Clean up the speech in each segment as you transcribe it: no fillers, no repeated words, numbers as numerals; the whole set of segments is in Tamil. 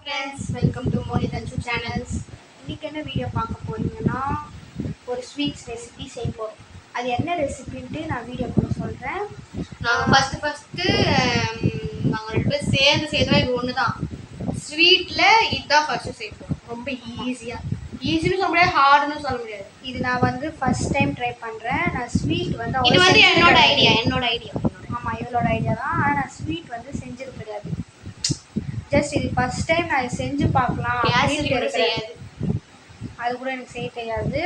Friends, welcome to Moni தன்சு channels. இன்றைக்கி என்ன வீடியோ பார்க்க போகிறீங்கன்னா, ஒரு ஸ்வீட்ஸ் ரெசிபி செய்ய போகிறோம். அது என்ன ரெசிபின்ட்டு நான் வீடியோக்குள்ள சொல்கிறேன். நாங்கள் ஃபஸ்ட்டு நாங்கள் 2 பேர் சேர்ந்து செய்தோம். இது ஒன்று தான் ஸ்வீட்டில் இதுதான் ஃபஸ்ட்டு செய்வோம். ரொம்ப ஈஸின்னு சொல்ல முடியாது, ஹார்டுன்னு சொல்ல முடியாது. இது நான் வந்து ஃபஸ்ட் டைம் ட்ரை பண்ணுறேன். நான் ஸ்வீட் வந்து இது வந்து என்னோட ஐடியா. ஆமாம், இவளோட ஐடியா தான். ஆனால் நான் ஸ்வீட் வந்து செஞ்சது கிடையாது. ஜஸ்ட் இது ஃபஸ்ட் டைம் நான் செஞ்சு பார்க்கலாம். அது கூட எனக்கு செய்ய தெரியாது.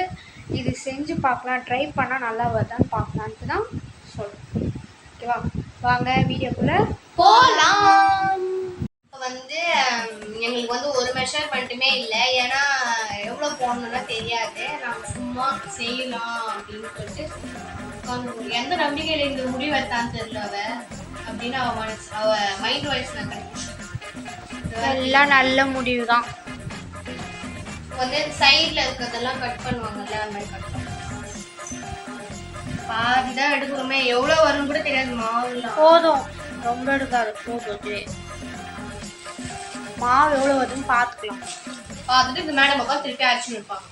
இது செஞ்சு பார்க்கலாம், ட்ரை பண்ணால் நல்லா வருதான்னு பார்க்கலான்ட்டு தான் சொல்கிறேன். ஓகேவா, வாங்க வீடியோக்குள்ளே போகலாம். இப்போ வந்து எங்களுக்கு வந்து ஒரு மெஷர்மெண்ட்டுமே இல்லை, ஏன்னா எவ்வளோ போடணும்னா தெரியாது. நாங்கள் சும்மா செய்யலாம் அப்படின்னு சொல்லிட்டு எந்த நம்பிக்கையில் இந்த முடிவு எடுத்தான்னு தெரியல அப்படின்னு அவ மைண்ட் வாய்ஸ் நான் கண்டுபிடிச்சேன். எல்லாம் நல்ல முடிவு தான். வந்து சைடில் இருக்கிறதெல்லாம் கட் பண்ணுவாங்கல்ல, அந்த மாதிரி கட் பண்ணுவாங்க. பாதி தான் எடுக்கணுமே, எவ்வளோ வரும்னு கூட தெரியாது. மாவுலாம் போதும், ரொம்ப எடுக்காது, போதும். மாவு எவ்வளோ வருதுன்னு பார்த்துக்கலாம். பார்த்துட்டு இந்த மேடம் பக்கம் திருப்பி அரைச்சி வைப்பாங்க.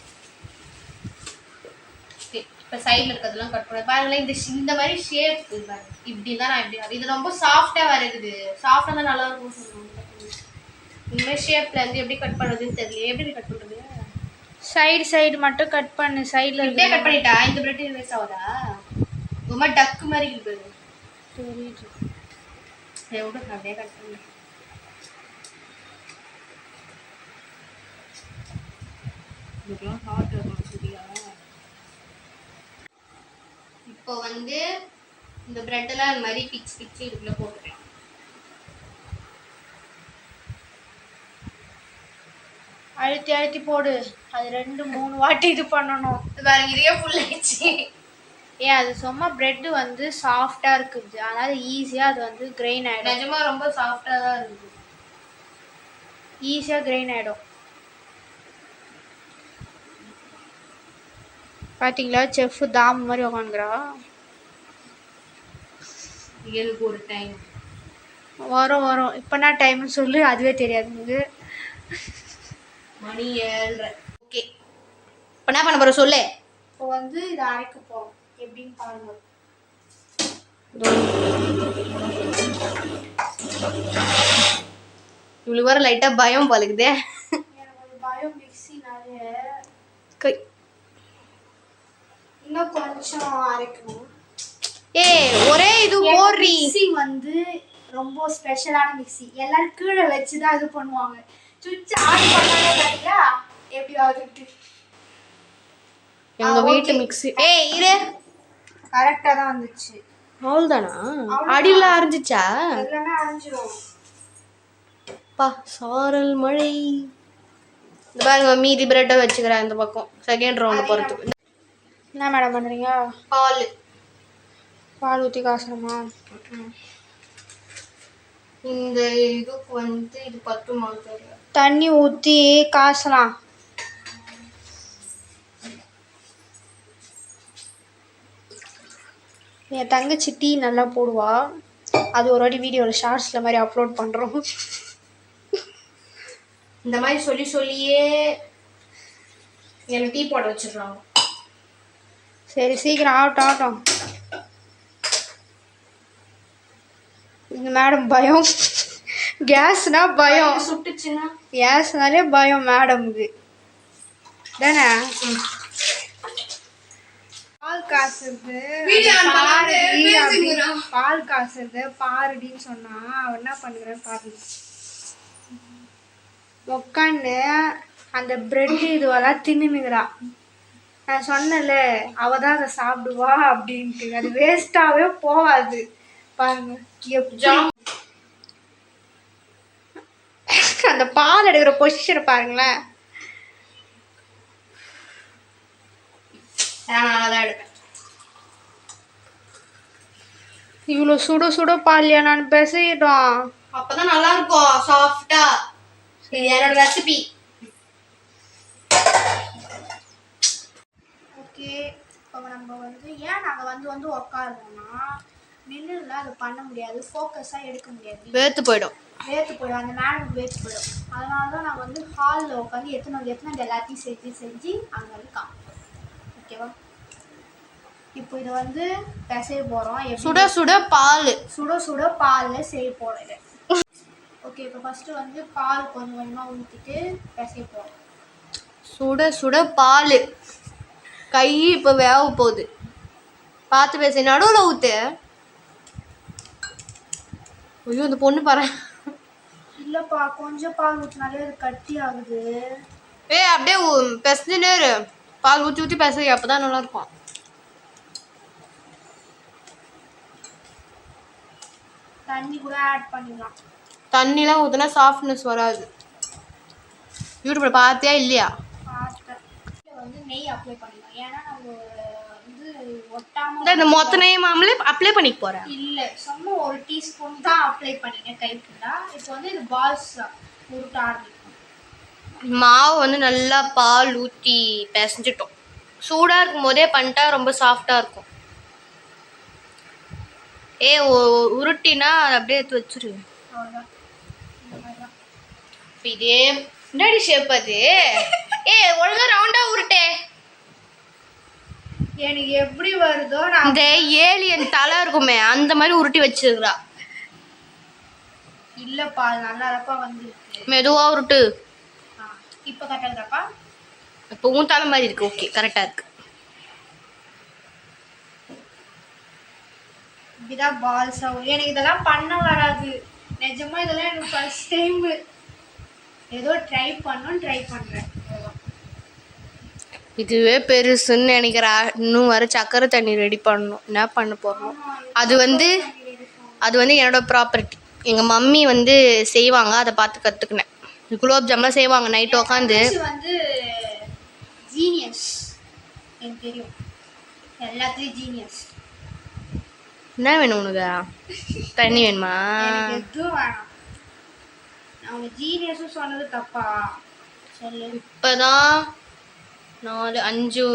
இப்போ சைடில் இருக்கிறதெல்லாம் கட் பண்ண பாருங்களேன். இந்த மாதிரி ஷேப் இப்படி தான் நான் இப்படி இது ரொம்ப சாஃப்டாக வருது. சாஃப்டாக தான் நல்லா இருக்கும் சொல்லுவாங்க. இந்த மாதிரி ஷேப்ல இருந்து எப்படி கட் பண்ணுறதுன்னு தெரியல. எப்படி கட் பண்ணுறது? சைடு மட்டும் கட் பண்ணு. சைடில் இப்படியே கட் பண்ணிட்டா இந்த பிரெட் வேஸ்ட் ஆகுதா? ரொம்ப டக்கு மாதிரி இருக்குது. தெரியுது, எவ்வளோ அப்படியே கட் பண்ணு. இதுக்கெல்லாம் ஹாட் இருக்கும் சரியா? இப்போ வந்து இந்த பிரெட்டெல்லாம் இந்த மாதிரி பிச்சு இதுக்குள்ளே போட்டுக்கலாம். அழுத்தி போடு. அது 2-3 வாட்டி இது பண்ணணும். பாருங்க, இதே ஃபுல் ஆயிடுச்சு. அது சும்மா பிரெட் வந்து சாஃப்டாக இருக்குது, அதனால் ஈஸியாக அது வந்து கிரைன் ஆகிடும். நிஜமாக ரொம்ப சாஃப்டாக தான் இருக்குது, ஈஸியாக கிரைன் ஆகிடும். பார்த்தீங்களா, செஃப் தாம் மாதிரி உட்காந்துக்கிறா. எனக்கு ஒரு டைம் வரும். இப்போ என்ன டைம்னு சொல்லு, அதுவே தெரியாது எனக்கு. மணி 7:30. ஓகே, இப்போ என்ன பண்ண போகிற சொல்லு. இப்போ வந்து இதை அரைக்க போகிறோம். எப்படின்னு பாருங்க. இவளுக்கு வர லைட்டாக பயம் பழகுதே. எனக்கு ஒரு பயம் மிக்ஸினாலே. இன்னும் கொஞ்சம் அரைக்கணும். ஒரே இது போடுறீ. மிக்ஸி வந்து ரொம்ப ஸ்பெஷலான மிக்ஸி. எல்லாரும் கீழே வச்சு தான் இது பண்ணுவாங்க. சுவிட்ச் ஆன் பண்ணாலே பார்த்தீங்களா எப்படி ஆகுது. எங்க வீட்டு மிக்ஸி இரு கரெக்டாக தான் வந்துச்சு. அவ்வளோதானா? அடியில் அரைஞ்சிச்சா? எல்லாமே அரைஞ்சிரும். பா சாரல் மழை. இந்த பாருங்க, மீதி பிரெட்டை வச்சுக்கிறேன் இந்த பக்கம் செகண்ட் ரவுண்டு போகிறதுக்கு. என்ன மேடம் பண்ணுறீங்க? பால் ஊற்றி காசணுமா? இந்த இதுக்கு வந்து இது 10 மாவு தண்ணி ஊற்றி காசலாம். என் தங்கச்சி டீ நல்லா போடுவா. அது ஒரு வாட்டி வீடியோவில் ஷார்ட்ஸில் மாதிரி அப்லோட் பண்ணுறோம். இந்த மாதிரி சொல்லியே எனக்கு டீ போட வச்சிடுறாங்க. சரி, சீக்கிரம் ஆகட்டும். இந்த மேடம் பயம். கேஸ்னா பயம், சுட்டுச்சுன்னா கேஸ்னாலே பயம் மேடமுக்கு தானே. பால் காசுறது பாருடின்னு சொன்னா அவ என்ன பண்ணுறேன்னு பாருங்க. உக்காந்து அந்த பிரெட் இதுவெல்லாம் தின்னுனுங்கிறா. நான் சொன்னல, அவ தான் அதை சாப்பிடுவா அப்படின்ட்டு. அது வேஸ்டாகவே போகாது. பாருங்க அந்த பால் எடுக்கிற பொசிஷனை பாருங்களேன். இவ்வளோ சுட பாலியா நான் பேசிட்டோம். அப்பதான் நல்லா இருக்கும் சாஃப்டா. இது என்னோட ரெசிபி. ஓகே, இப்போ நம்ம வந்து ஏன் நாங்கள் வந்து உட்காருவோம்னா, நின்றுலாம் அது பண்ண முடியாது, ஃபோக்கஸாக எடுக்க முடியாது, வேர்த்து போயிடும். அந்த மேடமுக்கு வேர்த்து போயிடும். அதனால தான் நான் வந்து ஹாலில் உட்காந்து எத்தனை எல்லாத்தையும் செஞ்சு அங்கே வந்து காமிப்பேன். ஓகேவா? இப்போ இதை வந்து பிசைய போகிறோம். சுட பாலில் செய்ய போகிறோம் இதை. ஓகே, இப்போ ஃபஸ்ட்டு வந்து பால் கொஞ்சம் கொஞ்சமாக ஊற்றிட்டு பிசைய போகிறோம். சுட பால் கை இப்போ வேக போகுது, பார்த்து பேச. நடுவில் ஊற்று. ஐயோ அந்த பொண்ணு பாரு. இல்லைப்பா, கொஞ்சம் பால் ஊற்றினாலே அது கட்டி ஆகுது. அப்படியே பிசைஞ்சுனே இரு, பால் ஊற்றி பிசை, அப்போ தான் நல்லாயிருக்கும். தண்ணி கூட ஆட் பண்ணிடலாம். தண்ணிலாம் ஊற்றினா சாஃப்ட்னஸ் வராது. யூடியூப்பில் பார்த்தியா இல்லையா? பார்த்தேன். வந்து நெய் அப்ளை பண்ணிடலாம், ஏன்னா நம்ம வந்து ஒட்டாமல். இந்த மொத்த நெய் மாமலே அப்ளை பண்ணிக்க போகிறேன். இல்லை, சும்மா 1 டீஸ்பூன் தான் அப்ளை பண்ணிங்க கை ஃபுல்லாக. இப்போ வந்து இது பால்ஸ் உருட்ட ஆரம்பிக்கும். மாவு வந்து நல்லா பால் ஊற்றி பிசைஞ்சிட்டோம். சூடாக இருக்கும் போதே பண்ணிட்டா ரொம்ப சாஃப்டாக இருக்கும். உருட்டினா அதை அப்படியே எடுத்து வச்சிரு. அவ்வளோதான், இந்த மாதிரி தான். இதே முன்னாடி ஷேப் அது. ஒழுங்கா ரவுண்டா உருட்டே. எனக்கு எப்படி வருதோ நான் இந்த ஏலியன் தலை இருக்குமே அந்த மாதிரி உருட்டி வச்சிருக்கிறா. இல்லப்பா, அது நல்லா இருப்பா வந்துருக்கு. மெதுவா உருட்டு. இப்போ கரெக்டாக இருக்கப்பா. இப்போ உன் தலை மாதிரி இருக்கு. ஓகே, கரெக்டாக இருக்கு. இப்படிதான் பால்ஸ் ஆகும். எனக்கு இதெல்லாம் பண்ண வராது நிஜமா. இதெல்லாம் எனக்கு ஃபர்ஸ்ட் டைம். ஏதோ ட்ரை பண்ணுறேன். இதுவே பெருசுன்னு நினைக்கிறேன். இன்னும் வர சக்கரை தண்ணி ரெடி பண்ணணும். என்ன பண்ண போகிறோம்? அது வந்து என்னோட ப்ராப்பர்ட்டி. எங்கள் மம்மி வந்து செய்வாங்க, அதை பார்த்து கற்றுக்கினேன். குலோப் ஜாம்லாம் செய்வாங்க நைட்டு உட்காந்து. வந்து ஜீனியஸ், எனக்கு தெரியும், எல்லாத்துலேயும் ஜீனியஸ். என்ன வேணும் உனக்கு? தண்ணி வேணுமா? எதுவும் வேணாம். அவங்க ஜீனியஸும் சொன்னது தப்பா சொல்லு. இப்போதான் 4-5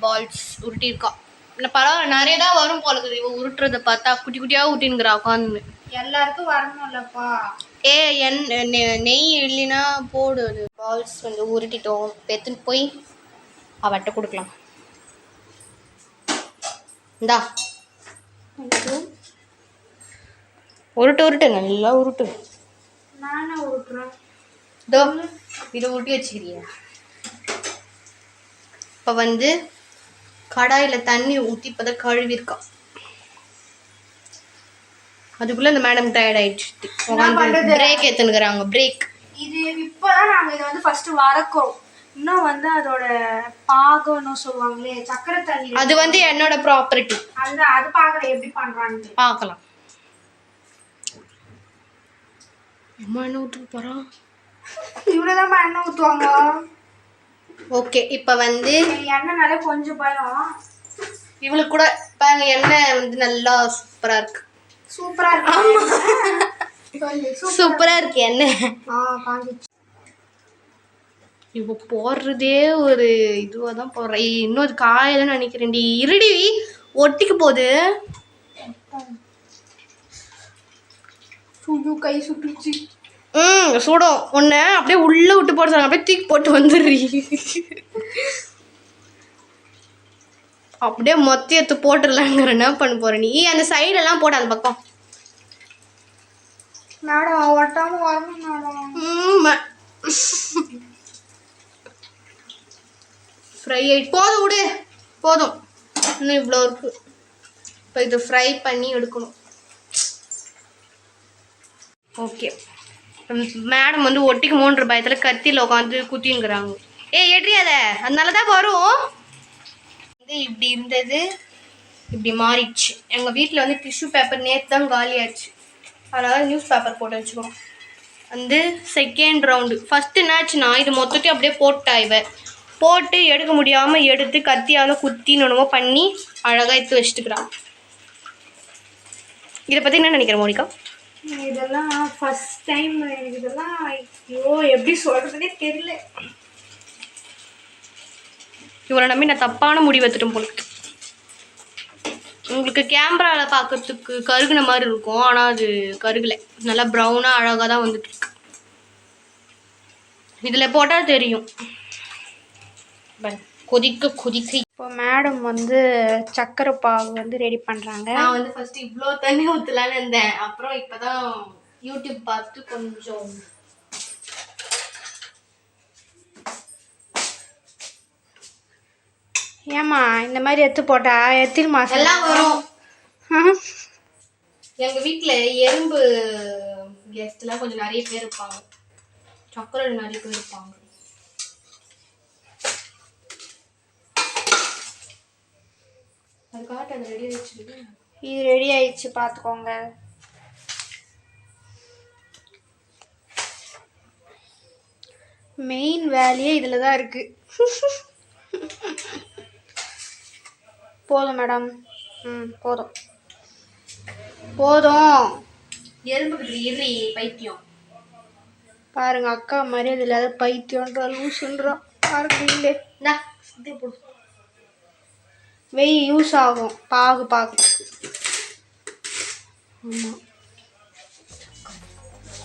பால்ஸ் உருட்டியிருக்கா. இல்லை பரவாயில்ல, நிறைய தான் வரும் போல இருக்குது. இவ உருட்டுறதை பார்த்தா குட்டி குட்டியாக ஊட்டின்னுக்கிறா உட்காந்து. எல்லாருக்கும் வரணும்லப்பா. நெய் இல்லைன்னா போடு. அது பால்ஸ் வந்து உருட்டிட்டோம். எடுத்துன்னு போய் அவட்ட கொடுக்கலாம். இந்தா உருட்டு நல்லா உருட்டு. நானே உருட்டுறேன். இதோ இதை உருட்டி வச்சுக்கிறியா? இப்போ வந்து கடாயில் தண்ணி ஊற்றி இப்போ தான் கழுவிருக்கா. அதுக்குள்ளே இந்த மேடம் டயர்ட் ஆயிடுச்சு. பிரேக் எடுத்துனுக்குறாங்க. பிரேக். இது இப்போதான் நாங்கள் இதை வந்து ஃபர்ஸ்ட் வறக்கிறோம். இன்னும் வந்து அதோட பாகம்னு சொல்லுவாங்களே, சக்கரை தண்ணி, அது வந்து என்னோட ப்ராப்பர்ட்டி. அது பார்க்கலாம் எப்படி பண்றான்னு பார்க்கலாம். அம்மா என்ன ஊற்றுக்கு போகிறான்? இவ்வளோதான் எண்ணெய் ஊற்றுவாங்க. ஓகே, இப்போ வந்து எண்ணெய்னாலே கொஞ்சம் பயம். இவளுக்கு கூட பாருங்க, எண்ணெய் வந்து நல்லா சூப்பராக இருக்கு. சூப்பரா இருக்கு. சூப்பரா இருக்கு எண்ணெய். காஞ்சிச்சு. இப்போ போடுறதே ஒரு இதுவாக தான் போடுறேன். இன்னும் அது காயலன்னு நினைக்கிறேன்டி. இருடி, ஒட்டிக்கு போகுது. கை சுட்டுச்சு. சுடும். ஒன்று அப்படியே உள்ளே விட்டு போட சொன்னாங்க, அப்படியே தூக்கி போட்டு வந்துடுறீ. அப்படியே மொத்த எடுத்து போட்டுடலாங்கிற. என்ன பண்ண போற நீ? அந்த சைடெல்லாம் போட, அந்த பக்கம். மேடம் ஒட்டாம வரணும் மேடம். ஃப்ரை ஆகிட்டு போதும், விடு போதும். இன்னும் இவ்வளோ இருக்கு. இப்போ இது ஃப்ரை பண்ணி எடுக்கணும். ஓகே, மேடம் வந்து ஒட்டிக்கு 3 பயத்தில் கத்தியில் உட்காந்து குத்திங்கிறாங்க. எட்ரியாத, அதனால தான் வரும். இது இப்படி இருந்தது, இப்படி மாறிடுச்சு. எங்கள் வீட்டில் வந்து டிஷ்யூ பேப்பர் நேற்று தான் காலி ஆயிடுச்சு. அதனால் நியூஸ் பேப்பர் போட்டு வச்சுக்கோம். வந்து செகண்ட் ரவுண்டு. ஃபஸ்ட்டு என்னாச்சுன்னா, இது மொத்தத்தையும் அப்படியே போட்டா. போட்டு எடுக்க முடியாமல் எடுத்து கத்தியால் குத்தின்னு என்னமோ பண்ணி அழகாக எடுத்து வச்சுட்டுக்கிறான். இதை பற்றி என்ன நினைக்கிறேன் மோனிகா? இதெல்லாம் ஃபர்ஸ்ட் டைம். எனக்கு இதெல்லாம் ஐயோ எப்படி சொல்கிறதுனே தெரியல. இவரை நம்பி நான் தப்பான முடிவு எடுத்துட்டேன் போல. உங்களுக்கு கேமராவில் பார்க்கறதுக்கு கருகுன மாதிரி இருக்கும், ஆனால் அது கருகலை, நல்லா ப்ரௌனாக அழகாக தான் வந்துட்டு இருக்கு. இதில் போட்டால் தெரியும். கொதிக்க கொதிக்க இப்போ மேடம் வந்து சக்கரை பாகு வந்து ரெடி பண்ணுறாங்க. நான் வந்து ஃபர்ஸ்ட் இவ்வளோ தண்ணி ஊற்றலான்னு இருந்தேன், அப்புறம் இப்போ தான் யூடியூப் பார்த்து கொஞ்சம் ஏம்மா இந்த மாதிரி எடுத்து போட்டா எத்தனை மாதம் எல்லாம் வரும். எங்கள் வீட்டில் எறும்பு கெஸ்ட்லாம் கொஞ்சம் நிறைய பேர் இருப்பாங்க, சக்கரை நிறைய பேர் இருப்பாங்க. அதுக்காக அது ரெடி ஆயிடுச்சு. இது ரெடி ஆயிடுச்சு பார்த்துக்கோங்க. மெயின் வேலையே இதில் தான் இருக்கு. போதும் மேடம். போதும் போதும். எறும்புக்கு இறி பைத்தியம் பாருங்க, அக்கா மாதிரி அதில் ஏதாவது பைத்தியம்ன்றா லூசுன்றா பாருங்க. இல்லை போடு, வெய் யூஸ் ஆகும் பாகு பாகு. ஆமாம்,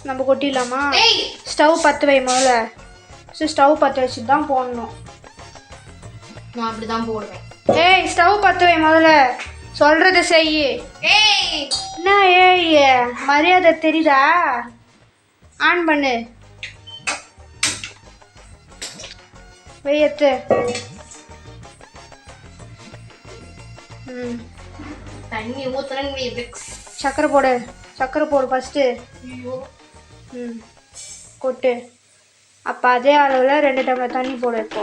நம்ம கொட்டிடலாமா? ஸ்டவ் பற்ற வை முதல்ல. ஸ்டவ் பற்ற வச்சுட்டு தான் போடணும். நான் அப்படி தான் போடுவேன். ஏய் ஸ்டவ் பற்ற வை முதல்ல, சொல்கிறத செய். என்ன ஏய் மரியாதை தெரியுதா? ஆன் பண்ணு. வெய்யத்து. தண்ணி ஊற்றணும். சக்கரை போடு, சக்கரை போடு ஃபஸ்ட்டு. கொட்டு. அப்போ அதே அளவில் 2 டம்ளர் தண்ணி போடு. இப்போ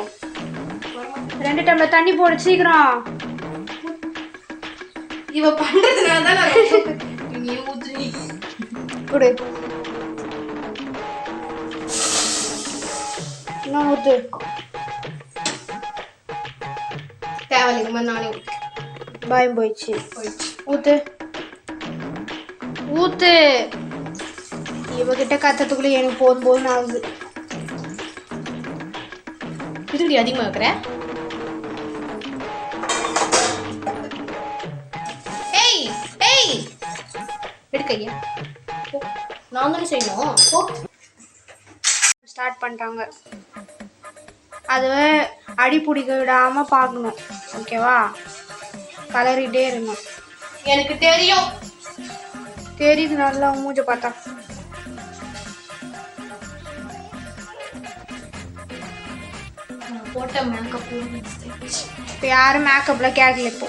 2 டம்ளர் தண்ணி போடு சீக்கிரம். இவ பண்றதுனால தான் நீ ஊத்து கொடு. இன்னும் ஊற்று. தேவையில்லை, நானே பயம் போயிடுச்சு. ஊற்று ஊற்று. இவகிட்ட கத்துறதுக்குள்ளே எனக்கு போதும் போதுன்னு ஆகுது. இதுடி அதிகமாக இருக்கிற. ஏய் ஏய் எடுக்கையா, நான் தானே செய்யணும். ஸ்டார்ட் பண்ணிட்டாங்க. அது அடி பிடிக்க விடாமல் பார்க்கணும், ஓகேவா? கலரிட்டே இருக்கணும். எனக்கு தெரியும். தெரியுது நல்லா மூஞ்ச பார்த்தா. போட்ட மேக்கப் இப்போ யாரும் மேக்கப்ல கேட்கல. இப்போ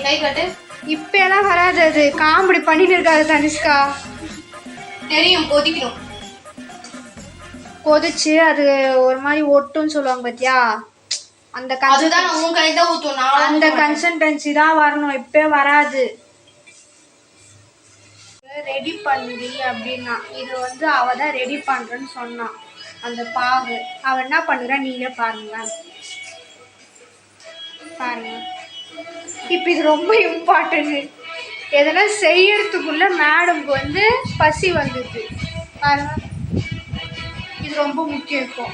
கை காட்டு. இப்போ எல்லாம் வராது, அது காமெடி பண்ணிட்டு இருக்காது தனிஷ்கா. தெரியும், கொதிக்கணும். கொதிச்சு அது ஒரு மாதிரி ஒட்டுன்னு சொல்லுவாங்க பாத்தியா, அந்த அந்த கன்சிஸ்டன்சி தான் வரணும். இப்போ வராது. ரெடி பண்ணி அப்படின்னா இது வந்து அவ தான் ரெடி பண்றேன்னு சொன்னான். அந்த பாகு அவ என்ன பண்ணுறா நீங்களே பாருங்க. பாருங்க, இப்போ இது ரொம்ப இம்பார்ட்டன்ட். எதனா செய்யறதுக்குள்ள மேடம்க்கு வந்து பசி வந்துடுது. பாருங்க, இது ரொம்ப முக்கியம். இப்போ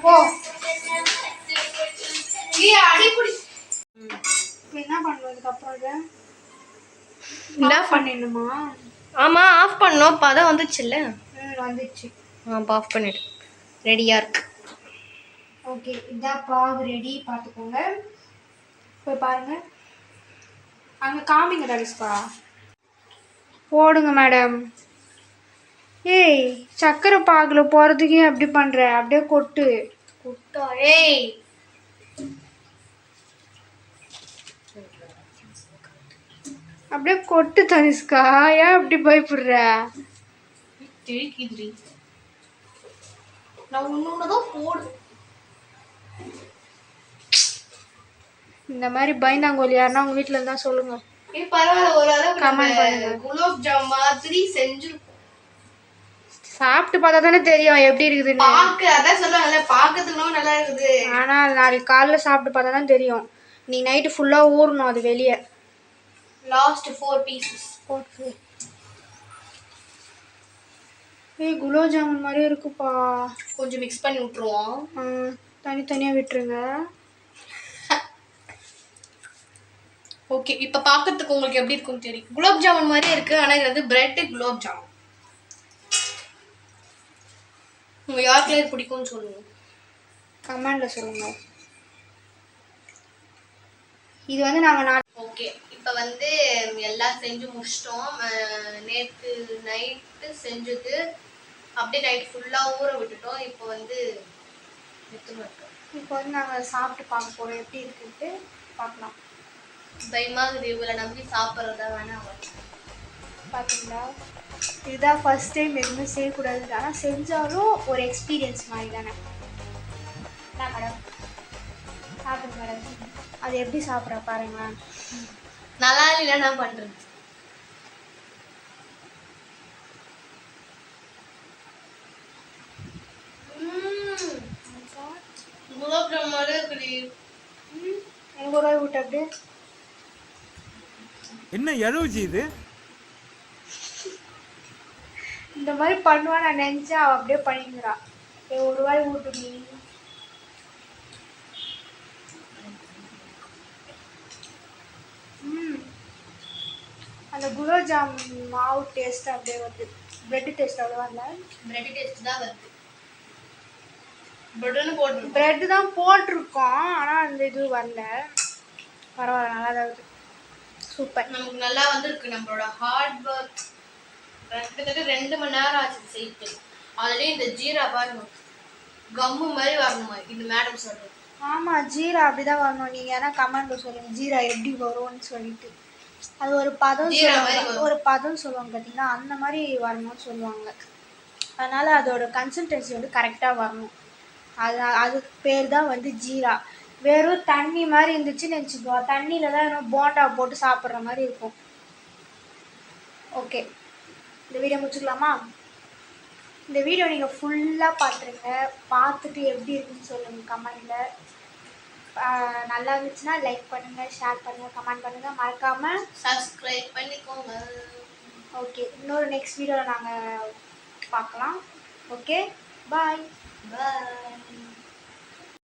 போ என்ன பண்ணுறதுக்கு அப்புறம் என்ன பண்ணிடணுமா? ஆமாம், ஆஃப் பண்ணோம். பதம் வந்துச்சுல்ல. வந்துச்சு. ஆஃப் பண்ணிடு. ரெடியாக இருக்கு. ஓகே, இதான் பாகு ரெடி. பார்த்துக்கோங்க, போய் பாருங்க. அங்கே காமிங்க தனுஷ்கா. போடுங்க மேடம். ஏய் சக்கரை பாகில் போகிறதுக்கே அப்படி பண்ணுற, அப்படியே கொட்டு. கொட்டா? ஏய் அப்படியே கொட்டு தனுஷ்கா. ஏன் அப்படி பயப்படுற? திழிக்குதுடி. நான் ஒன்று தான் போடு. இந்த மாதிரி பயந்தாங்கோலி யாருன்னா உங்கள் வீட்டில் இருந்தால் சொல்லுங்கள். இது பரவாயில்ல, ஒரு அளவுக்கு கமெண்ட் பண்ணுங்க. குலோப் ஜாம் மாதிரி செஞ்சு சாப்பிட்டு பார்த்தா தானே தெரியும் எப்படி இருக்குதுன்னு. அதான் சொல்லுவாங்கல்ல, பார்க்கறதுக்கு நல்லா இருக்குது. ஆனால் நாளைக்கு காலைல சாப்பிட்டு பார்த்தா தான் தெரியும். நீ நைட்டு ஃபுல்லாக ஊறணும் அது வெளியே. Last 4 pieces. ஓகே, ஏய் குலோப் ஜாமுன் மாதிரியே இருக்குப்பா. கொஞ்சம் மிக்ஸ் பண்ணி விட்டுருவோம். தனித்தனியாக விட்டுருங்க. ஓகே, இப்போ பார்க்கறதுக்கு உங்களுக்கு எப்படி இருக்குன்னு தெரியும். குலோப் ஜாமுன் மாதிரியே இருக்கு, ஆனால் இது வந்து பிரெட் குலோப் ஜாமுன். உங்க யாருக்குலாம் இது பிடிக்கும்னு சொல்லுங்க, கமெண்ட்ல சொல்லுங்க. இது வந்து நாங்கள் ஓகே, இப்போ வந்து எல்லாம் செஞ்சு முடிச்சிட்டோம். நேற்று நைட்டு செஞ்சது அப்படியே நைட் ஃபுல்லாக ஊற விட்டுட்டோம். இப்போ வந்து நாங்கள் சாப்பிட்டு பார்க்க போகிறோம் எப்படி இருக்குன்ட்டு பார்க்கலாம். பயமாக இவரை நம்பி சாப்பிட்றதா வேணாம். பார்த்தீங்களா, இதுதான் ஃபர்ஸ்ட் டைம் எதுவுமே செய்யக்கூடாது. ஆனால் செஞ்சாலும் ஒரு எக்ஸ்பீரியன்ஸ் மாதிரி தானே. என்ன மேடம் சாப்பிடுங்க மேடம். அது எப்படி சாப்பிட்ற பாருங்களேன். நல்லா இல்லை என்ன பண்ணுறது. குலோப் ஜாமுன் மாதிரி இருக்குது. எனக்கு ஒரு விட்டு அப்படி என்ன எழுவுச்சு இது? இந்த மாதிரி பண்ணுவா நான் நினைச்சேன். அவ அப்படியே பண்ணிக்கிறா. ஒரு வாய் ஊட்டு நீ. அந்த குலோப் ஜாமுன் மாவு டேஸ்ட் அப்படியே வருது. பிரெட் டேஸ்ட் அவ்வளோவா இல்லை. பிரெட் டேஸ்ட் தான் வருது. பிரெட் தான் போட்டிருக்கோம், ஆனால் அந்த இது வரல. பரவாயில்ல, நல்லா தான் இருக்குது. சூப்பர். நமக்கு நல்லா வந்திருக்கு. நம்மளோட ஹார்ட் ஒர்க் கிட்டத்தட்ட 2 மணி நேரம் ஆச்சு செய்து. அதுலேயும் இந்த ஜீரா பாருங்க கம்மு மாதிரி வரணுமா இந்த மேடம் சொல்றது. ஆமாம், ஜீரா அப்படிதான் வரணும். நீங்கள் ஏன்னா கமெண்ட்ல சொல்லுங்க ஜீரா எப்படி வரும்னு சொல்லிட்டு. அது ஒரு பதம் சொல்லுவாங்க பார்த்தீங்கன்னா, அந்த மாதிரி வரணும்னு சொல்லுவாங்க. அதனால அதோட கன்சிஸ்டன்சி வந்து கரெக்டாக வரணும். அதுக்கு பேர் தான் வந்து ஜீரா. வெறும் தண்ணி மாதிரி இருந்துச்சுன்னு நினச்சிக்கோ, தண்ணியில் தான் இன்னும் போண்டா போட்டு சாப்பிட்ற மாதிரி இருக்கும். ஓகே, இந்த வீடியோ முடிச்சுக்கலாமா? இந்த வீடியோ நீங்கள் ஃபுல்லாக பார்த்துருங்க. பார்த்துட்டு எப்படி இருக்குன்னு சொல்லுங்கள் கமெண்டில். நல்லா இருந்துச்சுன்னா லைக் பண்ணுங்கள், ஷேர் பண்ணுங்கள், கமெண்ட் பண்ணுங்கள், மறக்காமல் சப்ஸ்கிரைப் பண்ணிக்கோங்க. ஓகே, இன்னொரு நெக்ஸ்ட் வீடியோவில் நாங்கள் பார்க்கலாம். ஓகே, பாய். பாய்.